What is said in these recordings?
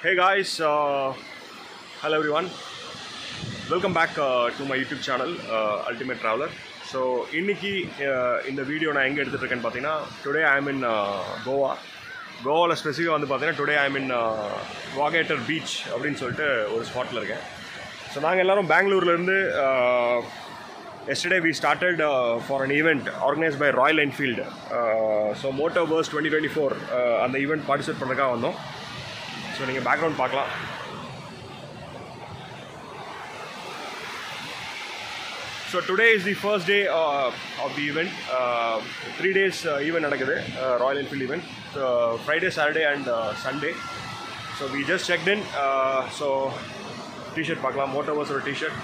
Hey guys, hello everyone. Welcome back to my YouTube channel, Ultimate Traveler. So, இன்னைக்கு இந்த video நான் எங்கே எடுத்துகிட்டு இருக்கேன்னு பார்த்தீங்கன்னா, today I am in Goa. கோவாவில் ஸ்பெசிஃபிக்காக வந்து பார்த்தீங்கன்னா, today I am in Vagator beach அப்படின்னு சொல்லிட்டு ஒரு ஸ்பாட்டில் இருக்கேன். ஸோ நாங்கள் எல்லோரும் பெங்களூர்லேருந்து yesterday we started for an event organized by Royal Enfield. So Motoverse 2024 அந்த ஈவெண்ட் பார்ட்டிசிபேட் பண்ணுறதுக்காக வந்தோம். ஸோ நீங்கள் பேக்ரவுண்ட் பார்க்கலாம். So today is the first day of the event. 3 days event நடக்குது, Royal Enfield event. So Friday, Saturday and Sunday. So we just checked in. So T shirt பார்க்கலாம், மோட்டோவர்ஸோட T shirt.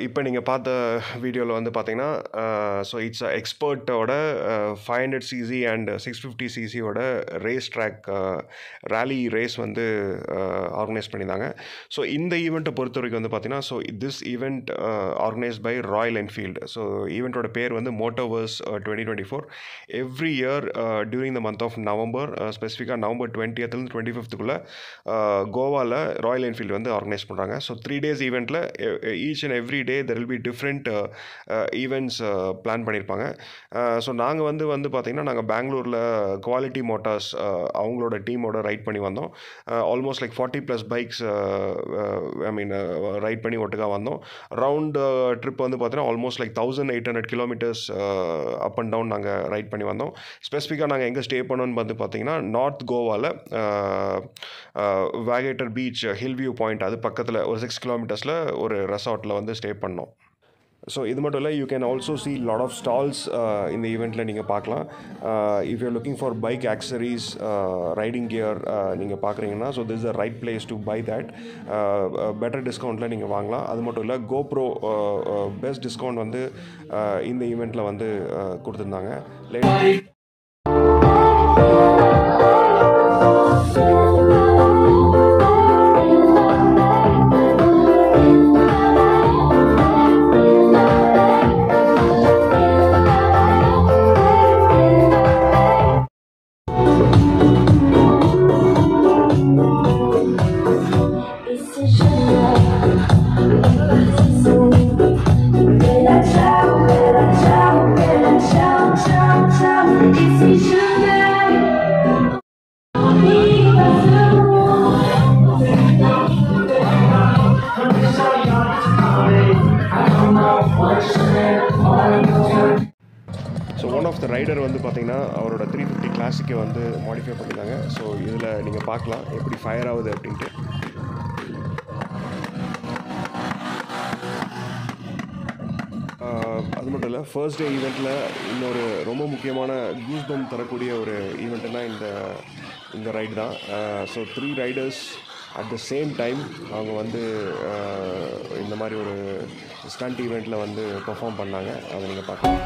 இப்போ நீங்கள் பார்த்த வீடியோவில் வந்து பார்த்தீங்கன்னா, ஸோ இட்ஸ் எக்ஸ்பர்ட்டோட 500cc அண்ட் 650ccயோட ரேஸ் ட்ராக் ரேலி ரேஸ் வந்து ஆர்கனைஸ் பண்ணியிருந்தாங்க. ஸோ இந்த ஈவெண்ட்டை பொறுத்த வரைக்கும் வந்து பார்த்தீங்கன்னா, so this event organised by Royal Enfield. So ஈவெண்ட்டோட பேர் வந்து Motoverse 2024. Every year during the month of November, ஸ்பெசிஃபிக்காக நவம்பர் 20th 25th கோவாவில் ராயல் என்ஃபீல்டு வந்து ஆர்கனைஸ் பண்ணுறாங்க. ஸோ 3 days ஈவெண்ட்டில் each and every day there will be different events plan பண்ணியிருப்பாங்க. So நாங்கள் வந்து பார்த்திங்கன்னா, நாங்கள் பெங்களூரில் குவாலிட்டி மோட்டார்ஸ் அவங்களோட டீமோட ரைட் பண்ணி வந்தோம். ஆல்மோஸ்ட் லைக் 40+ பைக்ஸ் ரைட் பண்ணி ஒட்டுக்காக வந்தோம். ரவுண்ட் ட்ரிப் வந்து பார்த்தீங்கன்னா almost like 1800 kilometers up and down நாங்கள் ரைட் பண்ணி வந்தோம். ஸ்பெசிஃபிக்காக நாங்கள் எங்கே ஸ்டே பண்ணோன்னு வந்து பார்த்திங்கன்னா, நார்த் கோவாவில் வாகேட்டர் பீச் ஹில் வியூ பாயிண்ட், அது பக்கத்தில் ஒரு 6 kilometers ஒரு ரெசார்ட்டில் வந்து ஸ்டே பண்ணோம். ஸோ இது மட்டும் இல்லை, you can also see lot of stalls இந்த ஈவெண்ட்டில் நீங்கள் பார்க்கலாம். If you're looking for bike accessories, riding gear நீங்கள் பார்க்குறீங்கன்னா, so this is the right place to buy that. Better டிஸ்கவுண்ட்டில் நீங்கள் வாங்கலாம். அது மட்டும் இல்லை, கோப்ரோ பெஸ்ட் டிஸ்கவுண்ட் வந்து இந்த ஈவெண்ட்டில் வந்து கொடுத்துருந்தாங்க. So one of the rider வந்து பார்த்திங்கன்னா, அவரோட 350 கிளாசிக்கை வந்து மாடிஃபை பண்ணியிருந்தாங்க. ஸோ இதில் நீங்கள் பார்க்கலாம் எப்படி ஃபயர் ஆகுது அப்படின்ட்டு. அது மட்டும் இல்லை, ஃபர்ஸ்ட் டே ஈவெண்ட்டில் இன்னொரு ரொம்ப முக்கியமான கூஸ்பம் தரக்கூடிய ஒரு ஈவெண்ட்டுனா இந்த ரைடு தான். So 3 Riders at the same time அவங்க வந்து இந்த மாதிரி ஒரு ஸ்டண்ட் ஈவெண்ட்டில் வந்து பெர்ஃபார்ம் பண்ணாங்க. அதை நீங்கள் பார்க்கலாம்.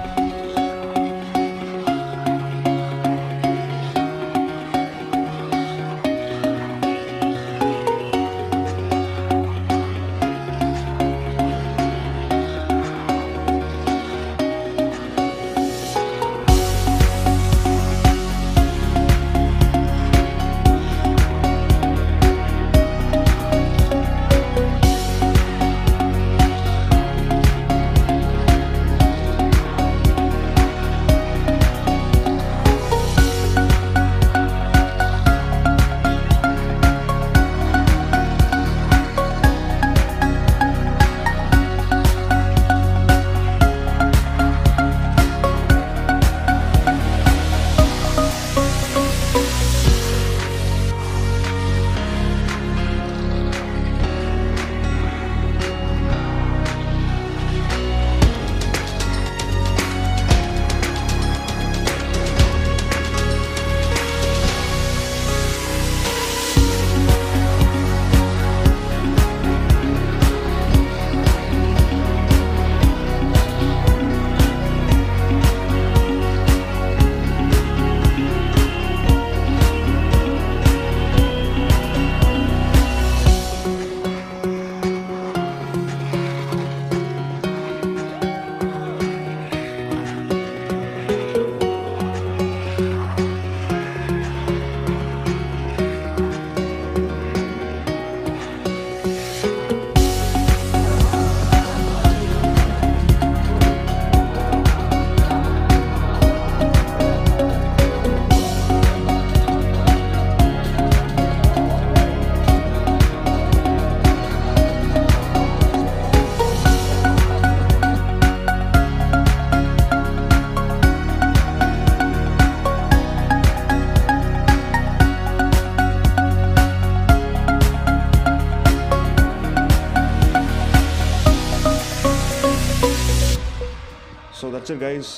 that's it guys.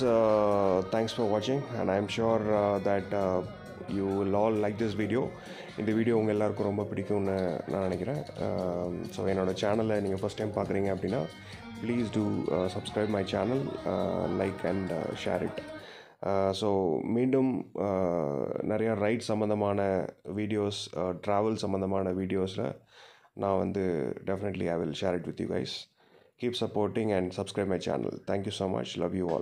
Thanks for watching and I'm sure that you will all like this video. இந்த வீடியோ உங்கள் எல்லாருக்கும் ரொம்ப பிடிக்கும்னு நான் நினைக்கிறேன். ஸோ என்னோடய சேனலை நீங்கள் ஃபஸ்ட் டைம் பார்க்குறீங்க அப்படின்னா please do subscribe my channel, like and share it. So மீண்டும் நிறையா ரைட் சம்மந்தமான வீடியோஸ், ட்ராவல் சம்மந்தமான வீடியோஸில் நான் வந்து definitely I will share it with you guys. Keep supporting and subscribe my channel. Thank you so much. Love you all.